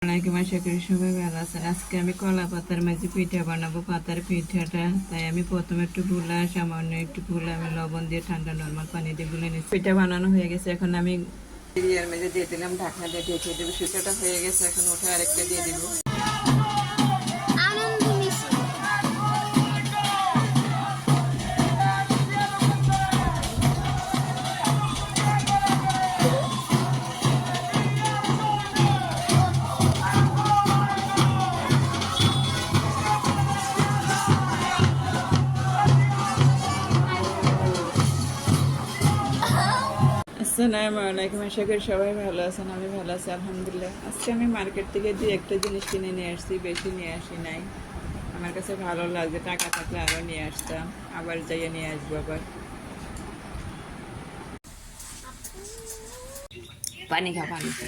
অনেকে আশা করি সবাই ভালো আছেন। আজকে আমি কলা পাতার মাঝে পিঠা বানাবো, পাতার পিঠাটা। তাই আমি প্রথমে একটু গুলা, সামান্য একটু গুলা আমি লবণ দিয়ে ঠান্ডা নর্মাল পানি দিয়ে গুলে নিচ্ছি। পিঠা বানানো হয়ে গেছে, এখন আমি এর মধ্যে দিয়ে দিলাম, ঢাকনা দিয়ে ঢেকে দেবো। পিঠাটা হয়ে গেছে, এখন উঠে আরেকটা দিয়ে দিব। আসসালামু আলাইকুম, আশা করি সবাই ভালো আছেন। আমি ভালো আছি আলহামদুলিল্লাহ। আজকে আমি মার্কেট থেকে দুই একটা জিনিস কিনে নিয়ে আসছি, বেশি নিয়ে আসি নাই। আমার কাছে ভালো লাগছে, টাকা থাকলে আরও নিয়ে আসতাম, আবার যাইয়ে নিয়ে আসবো আবার। পানি খা, পানি খা।